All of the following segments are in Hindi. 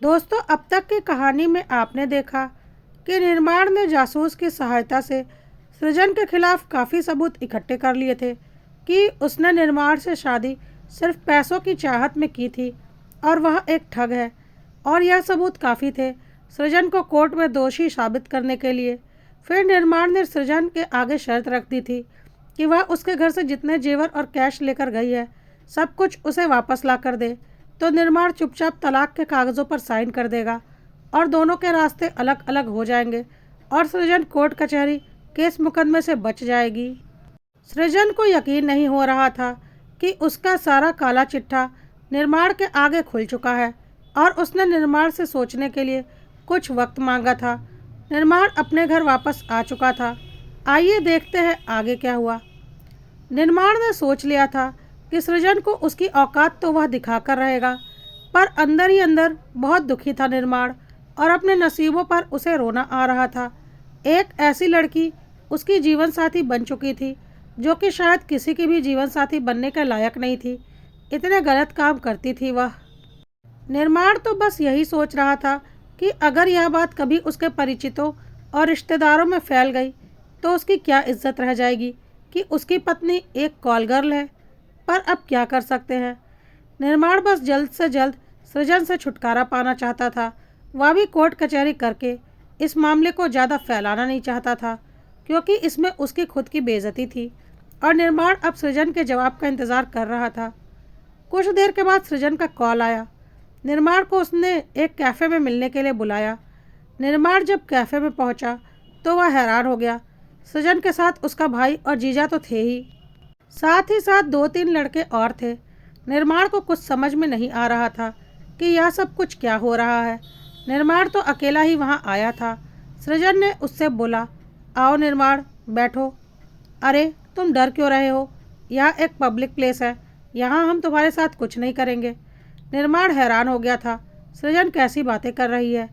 दोस्तों, अब तक की कहानी में आपने देखा कि निर्माण ने जासूस की सहायता से सृजन के खिलाफ काफ़ी सबूत इकट्ठे कर लिए थे कि उसने निर्माण से शादी सिर्फ पैसों की चाहत में की थी और वह एक ठग है। और यह सबूत काफ़ी थे सृजन को कोर्ट में दोषी साबित करने के लिए। फिर निर्माण ने सृजन के आगे शर्त रख दी थी कि वह उसके घर से जितने जेवर और कैश लेकर गई है सब कुछ उसे वापस ला कर दे, तो निर्माण चुपचाप तलाक के कागज़ों पर साइन कर देगा और दोनों के रास्ते अलग अलग हो जाएंगे और सृजन कोर्ट कचहरी केस मुकदमे से बच जाएगी। सृजन को यकीन नहीं हो रहा था कि उसका सारा काला चिट्ठा निर्माण के आगे खुल चुका है और उसने निर्माण से सोचने के लिए कुछ वक्त मांगा था। निर्माण अपने घर वापस आ चुका था। आइए देखते हैं आगे क्या हुआ। निर्माण ने सोच लिया था कि सृजन को उसकी औकात तो वह दिखाकर रहेगा, पर अंदर ही अंदर बहुत दुखी था निर्माण और अपने नसीबों पर उसे रोना आ रहा था। एक ऐसी लड़की उसकी जीवन साथी बन चुकी थी जो कि शायद किसी की भी जीवन साथी बनने के लायक नहीं थी। इतने गलत काम करती थी वह। निर्माण तो बस यही सोच रहा था कि अगर यह बात कभी उसके परिचितों और रिश्तेदारों में फैल गई तो उसकी क्या इज्जत रह जाएगी कि उसकी पत्नी एक कॉल गर्ल है। पर अब क्या कर सकते हैं। निर्माण बस जल्द से जल्द सृजन से छुटकारा पाना चाहता था। वह भी कोर्ट कचहरी करके इस मामले को ज़्यादा फैलाना नहीं चाहता था, क्योंकि इसमें उसकी खुद की बेइज्जती थी। और निर्माण अब सृजन के जवाब का इंतज़ार कर रहा था। कुछ देर के बाद सृजन का कॉल आया। निर्माण को उसने एक कैफ़े में मिलने के लिए बुलाया। निर्माण जब कैफ़े में पहुंचा तो वह हैरान हो गया। सृजन के साथ उसका भाई और जीजा तो थे ही साथ दो तीन लड़के और थे। निर्माण को कुछ समझ में नहीं आ रहा था कि यह सब कुछ क्या हो रहा है। निर्माण तो अकेला ही वहाँ आया था। सृजन ने उससे बोला, आओ निर्माण, बैठो। अरे तुम डर क्यों रहे हो? यह एक पब्लिक प्लेस है, यहाँ हम तुम्हारे साथ कुछ नहीं करेंगे। निर्माण हैरान हो गया था, सृजन कैसी बातें कर रही है।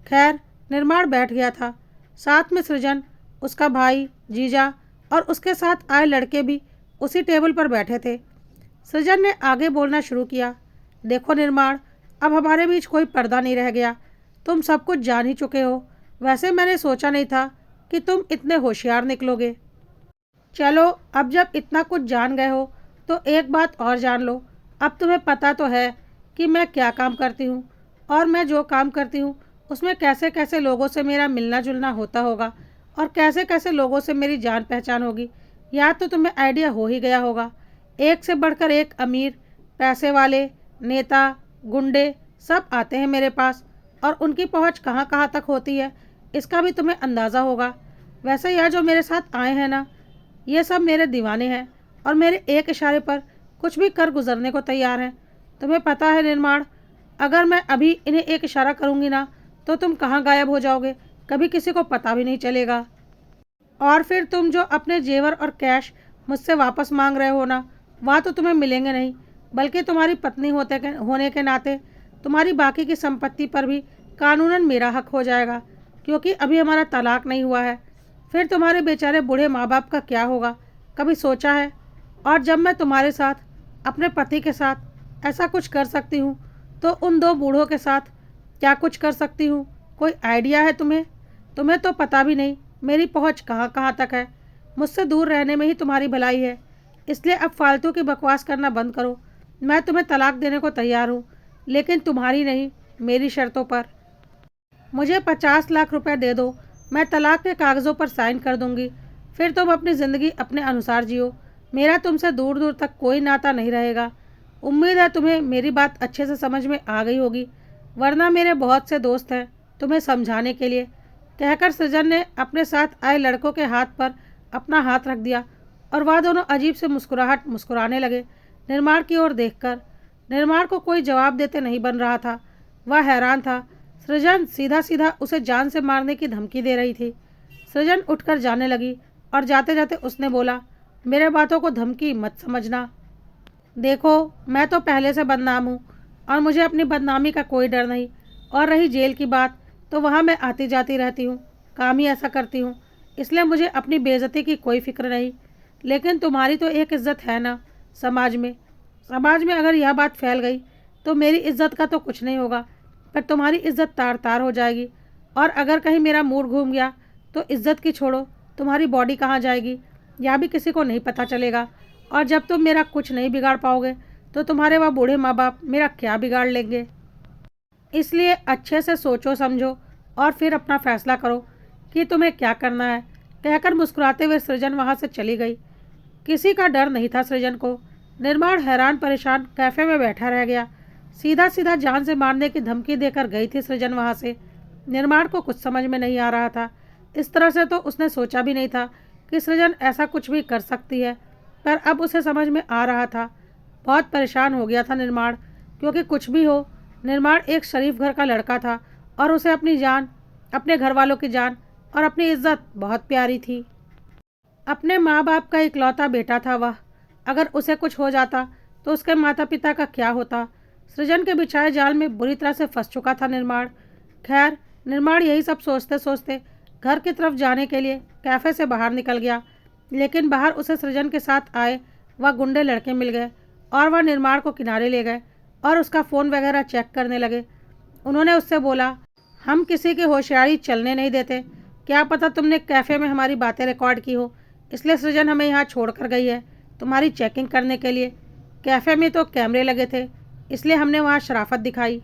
खैर, निर्माण बैठ गया था। साथ में सृजन, उसका भाई, जीजा और उसके साथ आए लड़के भी उसी टेबल पर बैठे थे। सृजन ने आगे बोलना शुरू किया, देखो निर्माण, अब हमारे बीच कोई पर्दा नहीं रह गया। तुम सब कुछ जान ही चुके हो। वैसे मैंने सोचा नहीं था कि तुम इतने होशियार निकलोगे। चलो, अब जब इतना कुछ जान गए हो तो एक बात और जान लो। अब तुम्हें पता तो है कि मैं क्या काम करती हूँ और मैं जो काम करती हूँ उसमें कैसे कैसे लोगों से मेरा मिलना जुलना होता होगा और कैसे कैसे लोगों से मेरी जान पहचान होगी। या तो तुम्हें आइडिया हो ही गया होगा। एक से बढ़कर एक अमीर, पैसे वाले, नेता, गुंडे सब आते हैं मेरे पास और उनकी पहुँच कहाँ कहाँ तक होती है इसका भी तुम्हें अंदाज़ा होगा। वैसे यह जो मेरे साथ आए हैं ना, ये सब मेरे दीवाने हैं और मेरे एक इशारे पर कुछ भी कर गुजरने को तैयार हैं। तुम्हें पता है निर्माण, अगर मैं अभी इन्हें एक इशारा करूँगी ना तो तुम कहाँ गायब हो जाओगे, कभी किसी को पता भी नहीं चलेगा। और फिर तुम जो अपने जेवर और कैश मुझसे वापस मांग रहे हो ना, वह तो तुम्हें मिलेंगे नहीं, बल्कि तुम्हारी पत्नी होने के नाते तुम्हारी बाकी की संपत्ति पर भी कानूनन मेरा हक हो जाएगा, क्योंकि अभी हमारा तलाक नहीं हुआ है। फिर तुम्हारे बेचारे बूढ़े माँ बाप का क्या होगा, कभी सोचा है? और जब मैं तुम्हारे साथ, अपने पति के साथ ऐसा कुछ कर सकती हूँ तो उन दो बूढ़ों के साथ क्या कुछ कर सकती हूँ, कोई आइडिया है तुम्हें? तुम्हें तो पता भी नहीं मेरी पहुँच कहाँ कहाँ तक है। मुझसे दूर रहने में ही तुम्हारी भलाई है, इसलिए अब फालतू की बकवास करना बंद करो। मैं तुम्हें तलाक देने को तैयार हूँ, लेकिन तुम्हारी नहीं, मेरी शर्तों पर। मुझे 50 लाख रुपए दे दो, मैं तलाक के कागज़ों पर साइन कर दूंगी। फिर तुम अपनी ज़िंदगी अपने अनुसार जियो। मेरा तुमसे दूर दूर तक कोई नाता नहीं रहेगा। उम्मीद है तुम्हें मेरी बात अच्छे से समझ में आ गई होगी, वरना मेरे बहुत से दोस्त हैं तुम्हें समझाने के लिए। कहकर सृजन ने अपने साथ आए लड़कों के हाथ पर अपना हाथ रख दिया और वह दोनों अजीब से मुस्कुराहट मुस्कुराने लगे निर्माण की ओर देखकर। निर्माण को कोई जवाब देते नहीं बन रहा था। वह हैरान था। सृजन सीधा सीधा उसे जान से मारने की धमकी दे रही थी। सृजन उठकर जाने लगी और जाते जाते उसने बोला, मेरे बातों को धमकी मत समझना। देखो, मैं तो पहले से बदनाम हूँ और मुझे अपनी बदनामी का कोई डर नहीं। और रही जेल की बात, तो वहाँ मैं आती जाती रहती हूँ, काम ही ऐसा करती हूँ, इसलिए मुझे अपनी बेइज्जती की कोई फिक्र नहीं। लेकिन तुम्हारी तो एक इज्जत है ना समाज में। समाज में अगर यह बात फैल गई तो मेरी इज्जत का तो कुछ नहीं होगा। पर तुम्हारी इज्जत तार तार हो जाएगी। और अगर कहीं मेरा मूड घूम गया तो इज्जत की छोड़ो, तुम्हारी बॉडी कहाँ जाएगी यह भी किसी को नहीं पता चलेगा। और जब तुम मेरा कुछ नहीं बिगाड़ पाओगे तो तुम्हारे वह बूढ़े माँ बाप मेरा क्या बिगाड़ लेंगे। इसलिए अच्छे से सोचो समझो और फिर अपना फैसला करो कि तुम्हें क्या करना है। कहकर मुस्कुराते हुए सृजन वहाँ से चली गई। किसी का डर नहीं था सृजन को। निर्माण हैरान परेशान कैफे में बैठा रह गया। सीधा सीधा जान से मारने की धमकी देकर गई थी सृजन वहाँ से। निर्माण को कुछ समझ में नहीं आ रहा था। इस तरह से तो उसने सोचा भी नहीं था कि सृजन ऐसा कुछ भी कर सकती है, पर अब उसे समझ में आ रहा था। बहुत परेशान हो गया था निर्माण, क्योंकि कुछ भी हो, निर्माण एक शरीफ घर का लड़का था और उसे अपनी जान, अपने घर वालों की जान और अपनी इज्जत बहुत प्यारी थी। अपने माँ बाप का इकलौता बेटा था वह। अगर उसे कुछ हो जाता तो उसके माता पिता का क्या होता। सृजन के बिछाए जाल में बुरी तरह से फंस चुका था निर्माण। खैर, निर्माण यही सब सोचते सोचते घर की तरफ जाने के लिए कैफ़े से बाहर निकल गया। लेकिन बाहर उसे सृजन के साथ आए वह गुंडे लड़के मिल गए और वह निर्माण को किनारे ले गए और उसका फ़ोन वगैरह चेक करने लगे। उन्होंने उससे बोला, हम किसी की होशियारी चलने नहीं देते। क्या पता तुमने कैफ़े में हमारी बातें रिकॉर्ड की हो, इसलिए सृजन हमें यहाँ छोड़ कर गई है तुम्हारी चेकिंग करने के लिए। कैफ़े में तो कैमरे लगे थे, इसलिए हमने वहाँ शराफत दिखाई,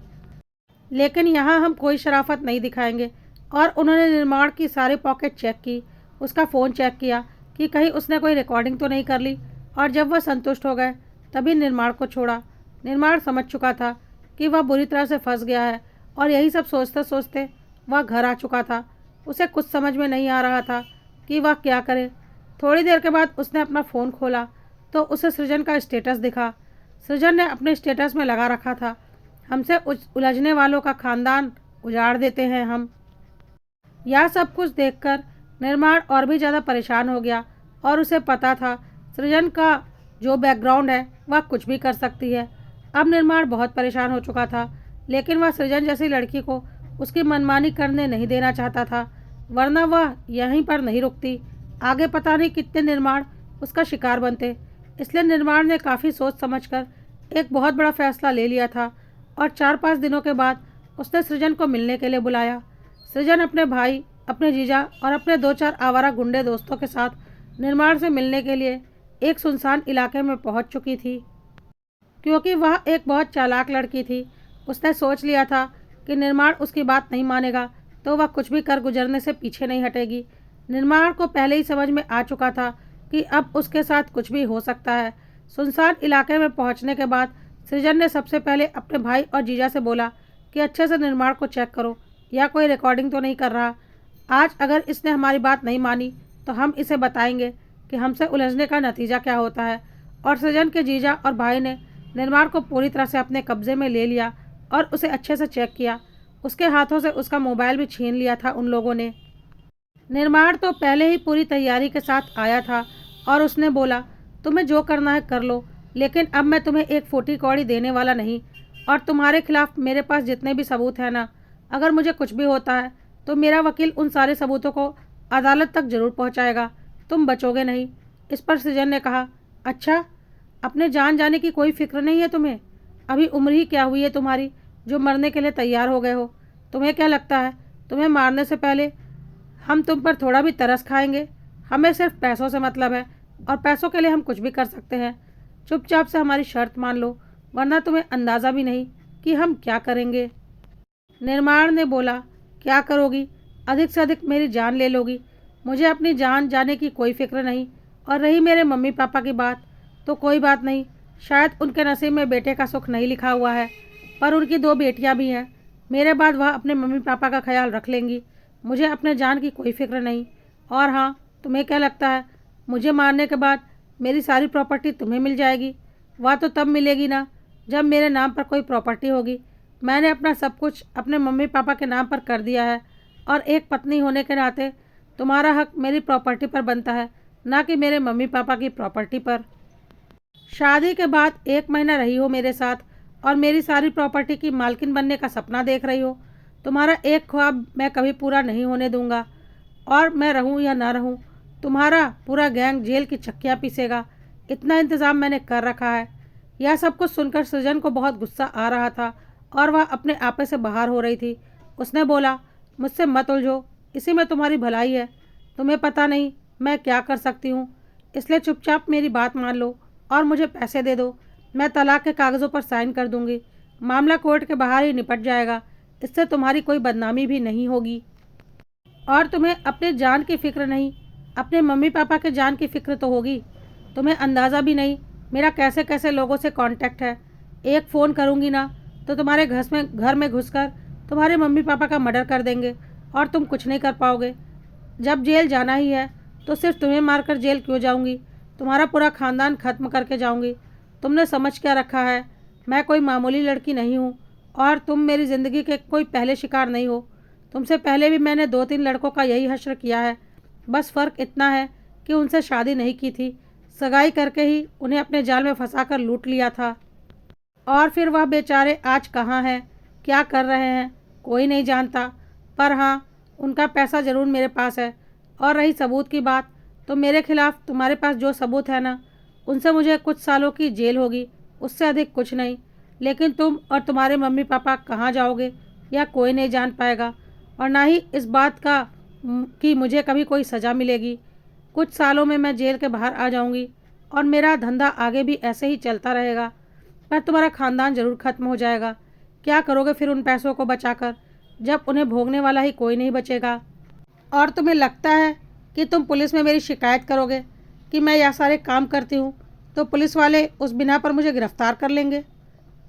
लेकिन यहाँ हम कोई शराफत नहीं दिखाएंगे। और उन्होंने निर्माण की सारी पॉकेट चेक की, उसका फ़ोन चेक किया कि कहीं उसने कोई रिकॉर्डिंग तो नहीं कर ली। और जब वह संतुष्ट हो गए तभी निर्माण को छोड़ा। निर्माण समझ चुका था कि वह बुरी तरह से फंस गया है और यही सब सोचते सोचते वह घर आ चुका था। उसे कुछ समझ में नहीं आ रहा था कि वह क्या करे। थोड़ी देर के बाद उसने अपना फ़ोन खोला तो उसे सृजन का स्टेटस दिखा। सृजन ने अपने स्टेटस में लगा रखा था, हमसे उलझने वालों का खानदान उजाड़ देते हैं हम। यह सब कुछ देखकर निर्माण और भी ज़्यादा परेशान हो गया और उसे पता था सृजन का जो बैकग्राउंड है वह कुछ भी कर सकती है। अब निर्माण बहुत परेशान हो चुका था, लेकिन वह सृजन जैसी लड़की को उसकी मनमानी करने नहीं देना चाहता था, वरना वह यहीं पर नहीं रुकती। आगे पता नहीं कितने निर्माण उसका शिकार बनते। इसलिए निर्माण ने काफ़ी सोच समझकर एक बहुत बड़ा फैसला ले लिया था और 4-5 दिनों के बाद उसने सृजन को मिलने के लिए बुलाया। सृजन अपने भाई, अपने जीजा और अपने 2-4 आवारा गुंडे दोस्तों के साथ निर्माण से मिलने के लिए एक सुनसान इलाके में पहुंच चुकी थी। क्योंकि वह एक बहुत चालाक लड़की थी, उसने सोच लिया था कि निर्माण उसकी बात नहीं मानेगा तो वह कुछ भी कर गुजरने से पीछे नहीं हटेगी। निर्माण को पहले ही समझ में आ चुका था कि अब उसके साथ कुछ भी हो सकता है। सुनसान इलाके में पहुंचने के बाद सृजन ने सबसे पहले अपने भाई और जीजा से बोला कि अच्छे से निर्माण को चेक करो, या कोई रिकॉर्डिंग तो नहीं कर रहा। आज अगर इसने हमारी बात नहीं मानी तो हम इसे बताएंगे कि हमसे उलझने का नतीजा क्या होता है। और सृजन के जीजा और भाई ने निर्माण को पूरी तरह से अपने कब्जे में ले लिया और उसे अच्छे से चेक किया। उसके हाथों से उसका मोबाइल भी छीन लिया था उन लोगों ने। निर्माण तो पहले ही पूरी तैयारी के साथ आया था और उसने बोला, तुम्हें जो करना है कर लो, लेकिन अब मैं तुम्हें एक फूटी कौड़ी देने वाला नहीं। और तुम्हारे खिलाफ मेरे पास जितने भी सबूत हैं ना, अगर मुझे कुछ भी होता है तो मेरा वकील उन सारे सबूतों को अदालत तक जरूर पहुंचाएगा, तुम बचोगे नहीं। इस पर सृजन ने कहा, अच्छा, अपने जान जाने की कोई फिक्र नहीं है तुम्हें? अभी उम्र ही क्या हुई है तुम्हारी जो मरने के लिए तैयार हो गए हो? तुम्हें क्या लगता है तुम्हें मारने से पहले हम तुम पर थोड़ा भी तरस खाएंगे? हमें सिर्फ पैसों से मतलब है और पैसों के लिए हम कुछ भी कर सकते हैं। चुपचाप से हमारी शर्त मान लो, वरना तुम्हें अंदाज़ा भी नहीं कि हम क्या करेंगे। निर्माण ने बोला, क्या करोगी? अधिक से अधिक मेरी जान ले लोगी। मुझे अपनी जान जाने की कोई फिक्र नहीं। और रही मेरे मम्मी पापा की बात, तो कोई बात नहीं, शायद उनके नसीब में बेटे का सुख नहीं लिखा हुआ है, पर उनकी 2 बेटियां भी हैं। मेरे बाद वह अपने मम्मी पापा का ख्याल रख लेंगी। मुझे अपने जान की कोई फिक्र नहीं। और हाँ, तुम्हें क्या लगता है मुझे मारने के बाद मेरी सारी प्रॉपर्टी तुम्हें मिल जाएगी? वह तो तब मिलेगी ना जब मेरे नाम पर कोई प्रॉपर्टी होगी। मैंने अपना सब कुछ अपने मम्मी पापा के नाम पर कर दिया है और एक पत्नी होने के नाते तुम्हारा हक मेरी प्रॉपर्टी पर बनता है, ना कि मेरे मम्मी पापा की प्रॉपर्टी पर। शादी के बाद 1 महीना रही हो मेरे साथ और मेरी सारी प्रॉपर्टी की मालकिन बनने का सपना देख रही हो। तुम्हारा एक ख्वाब मैं कभी पूरा नहीं होने दूंगा। और मैं रहूं या ना रहूं, तुम्हारा पूरा गैंग जेल की चक्कियाँ पीसेगा। इतना इंतज़ाम मैंने कर रखा है। यह सब कुछ सुनकर सृजन को बहुत गुस्सा आ रहा था और वह अपने आपे से बाहर हो रही थी। उसने बोला, मुझसे मत उलझो, इसी में तुम्हारी भलाई है। तुम्हें पता नहीं मैं क्या कर सकती हूँ, इसलिए चुपचाप मेरी बात मान लो और मुझे पैसे दे दो। मैं तलाक के कागज़ों पर साइन कर दूंगी। मामला कोर्ट के बाहर ही निपट जाएगा। इससे तुम्हारी कोई बदनामी भी नहीं होगी। और तुम्हें अपने जान की फ़िक्र नहीं, अपने मम्मी पापा के जान की फ़िक्र तो होगी। तुम्हें अंदाज़ा भी नहीं मेरा कैसे कैसे लोगों से कांटेक्ट है। एक फ़ोन करूँगी ना तो तुम्हारे घर में घुसकर तुम्हारे मम्मी पापा का मर्डर कर देंगे और तुम कुछ नहीं कर पाओगे। जब जेल जाना ही है तो सिर्फ तुम्हें मारकर जेल क्यों जाऊँगी, तुम्हारा पूरा ख़ानदान ख़त्म करके जाऊँगी। तुमने समझ क्या रखा है, मैं कोई मामूली लड़की नहीं हूँ और तुम मेरी ज़िंदगी के कोई पहले शिकार नहीं हो। तुमसे पहले भी मैंने 2-3 लड़कों का यही हश्र किया है। बस फ़र्क इतना है कि उनसे शादी नहीं की थी, सगाई करके ही उन्हें अपने जाल में फंसाकर लूट लिया था। और फिर वह बेचारे आज कहाँ हैं, क्या कर रहे हैं, कोई नहीं जानता। पर हाँ, उनका पैसा ज़रूर मेरे पास है। और रही सबूत की बात, तो मेरे खिलाफ़ तुम्हारे पास जो सबूत है ना, उनसे मुझे कुछ सालों की जेल होगी, उससे अधिक कुछ नहीं। लेकिन तुम और तुम्हारे मम्मी पापा कहाँ जाओगे यह कोई नहीं जान पाएगा, और ना ही इस बात का कि मुझे कभी कोई सज़ा मिलेगी। कुछ सालों में मैं जेल के बाहर आ जाऊंगी और मेरा धंधा आगे भी ऐसे ही चलता रहेगा, पर तुम्हारा ख़ानदान ज़रूर ख़त्म हो जाएगा। क्या करोगे फिर उन पैसों को बचाकर, जब उन्हें भोगने वाला ही कोई नहीं बचेगा? और तुम्हें लगता है कि तुम पुलिस में मेरी शिकायत करोगे कि मैं यह सारे काम करती हूँ तो पुलिस वाले उस बिना पर मुझे गिरफ्तार कर लेंगे?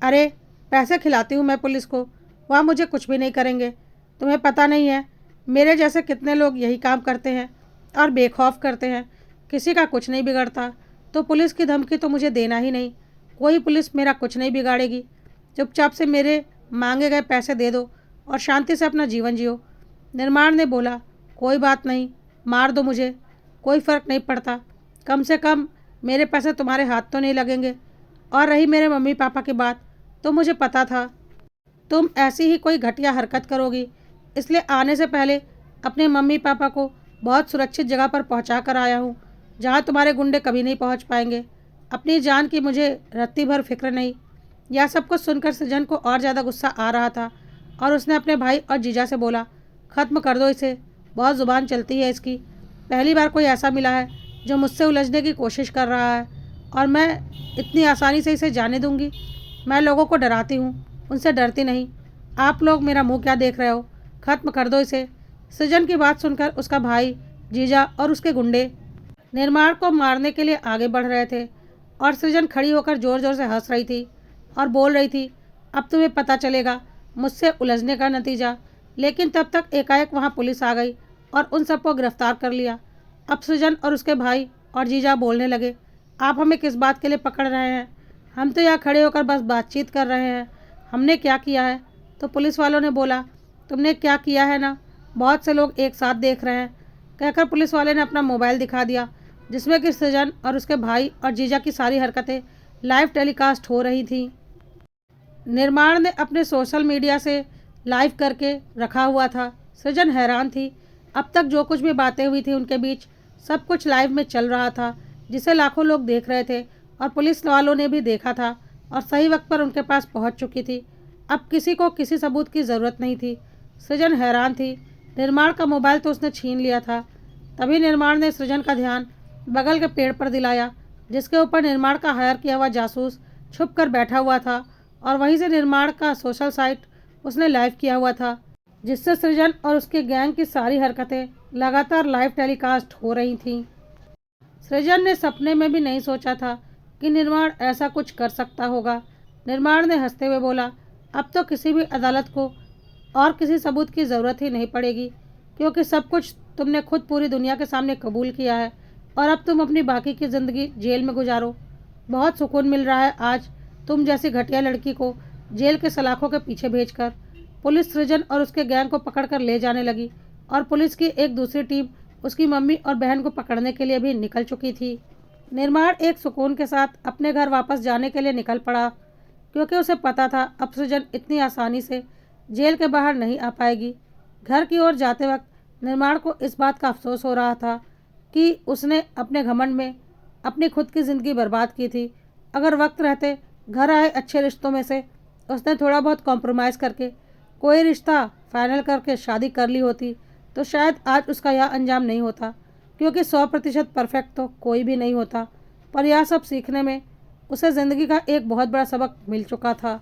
अरे, पैसे खिलाती हूँ मैं पुलिस को, वह मुझे कुछ भी नहीं करेंगे। तुम्हें पता नहीं है मेरे जैसे कितने लोग यही काम करते हैं और बेखौफ करते हैं, किसी का कुछ नहीं बिगड़ता। तो पुलिस की धमकी तो मुझे देना ही नहीं, कोई पुलिस मेरा कुछ नहीं बिगाड़ेगी। चुपचाप से मेरे मांगे गए पैसे दे दो और शांति से अपना जीवन जियो। निर्माण ने बोला, कोई बात नहीं, मार दो मुझे, कोई फ़र्क नहीं पड़ता। कम से कम मेरे पैसे तुम्हारे हाथ तो नहीं लगेंगे। और रही मेरे मम्मी पापा की बात, तो मुझे पता था तुम ऐसी ही कोई घटिया हरकत करोगी, इसलिए आने से पहले अपने मम्मी पापा को बहुत सुरक्षित जगह पर पहुंचा कर आया हूँ, जहाँ तुम्हारे गुंडे कभी नहीं पहुँच पाएंगे। अपनी जान की मुझे रत्ती भर फिक्र नहीं। यह सब कुछ सुनकर सृजन को और ज़्यादा गुस्सा आ रहा था और उसने अपने भाई और जीजा से बोला, ख़त्म कर दो इसे, बहुत ज़ुबान चलती है इसकी। पहली बार कोई ऐसा मिला है जो मुझसे उलझने की कोशिश कर रहा है और मैं इतनी आसानी से इसे जाने दूंगी? मैं लोगों को डराती हूँ, उनसे डरती नहीं। आप लोग मेरा मुंह क्या देख रहे हो, ख़त्म कर दो इसे। सृजन की बात सुनकर उसका भाई, जीजा और उसके गुंडे निर्माण को मारने के लिए आगे बढ़ रहे थे और सृजन खड़ी होकर ज़ोर ज़ोर से हंस रही थी और बोल रही थी, अब तुम्हें पता चलेगा मुझसे उलझने का नतीजा। लेकिन तब तक एकाएक वहाँ पुलिस आ गई और उन सबको गिरफ्तार कर लिया। अब सृजन और उसके भाई और जीजा बोलने लगे, आप हमें किस बात के लिए पकड़ रहे हैं? हम तो यहाँ खड़े होकर बस बातचीत कर रहे हैं, हमने क्या किया है? तो पुलिस वालों ने बोला, तुमने क्या किया है ना, बहुत से लोग एक साथ देख रहे हैं। कहकर पुलिस वाले ने अपना मोबाइल दिखा दिया, जिसमें कि सृजन और उसके भाई और जीजा की सारी हरकतें लाइव टेलीकास्ट हो रही थीं। निर्माण ने अपने सोशल मीडिया से लाइव करके रखा हुआ था। सृजन हैरान थी, अब तक जो कुछ भी बातें हुई थी उनके बीच, सब कुछ लाइव में चल रहा था, जिसे लाखों लोग देख रहे थे और पुलिस वालों ने भी देखा था और सही वक्त पर उनके पास पहुंच चुकी थी। अब किसी को किसी सबूत की ज़रूरत नहीं थी। सृजन हैरान थी, निर्माण का मोबाइल तो उसने छीन लिया था। तभी निर्माण ने सृजन का ध्यान बगल के पेड़ पर दिलाया, जिसके ऊपर निर्माण का हायर किया हुआ जासूस छुप कर बैठा हुआ था, और वहीं से निर्माण का सोशल साइट उसने लाइव किया हुआ था, जिससे सृजन और उसके गैंग की सारी हरकतें लगातार लाइव टेलीकास्ट हो रही थीं। सृजन ने सपने में भी नहीं सोचा था कि निर्माण ऐसा कुछ कर सकता होगा। निर्माण ने हंसते हुए बोला, अब तो किसी भी अदालत को और किसी सबूत की ज़रूरत ही नहीं पड़ेगी, क्योंकि सब कुछ तुमने खुद पूरी दुनिया के सामने कबूल किया है और अब तुम अपनी बाकी की ज़िंदगी जेल में गुजारो। बहुत सुकून मिल रहा है आज तुम जैसी घटिया लड़की को जेल के सलाखों के पीछे भेजकर। पुलिस सृजन और उसके गैंग को पकड़कर ले जाने लगी और पुलिस की एक दूसरी टीम उसकी मम्मी और बहन को पकड़ने के लिए भी निकल चुकी थी। निर्माण एक सुकून के साथ अपने घर वापस जाने के लिए निकल पड़ा, क्योंकि उसे पता था अब सृजन इतनी आसानी से जेल के बाहर नहीं आ पाएगी। घर की ओर जाते वक्त निर्माण को इस बात का अफसोस हो रहा था कि उसने अपने घमंड में अपनी खुद की ज़िंदगी बर्बाद की थी। अगर वक्त रहते घर आए अच्छे रिश्तों में से उसने थोड़ा बहुत कॉम्प्रोमाइज़ करके कोई रिश्ता फाइनल करके शादी कर ली होती तो शायद आज उसका यह अंजाम नहीं होता, क्योंकि 100% परफेक्ट तो कोई भी नहीं होता। पर यह सब सीखने में उसे ज़िंदगी का एक बहुत बड़ा सबक मिल चुका था।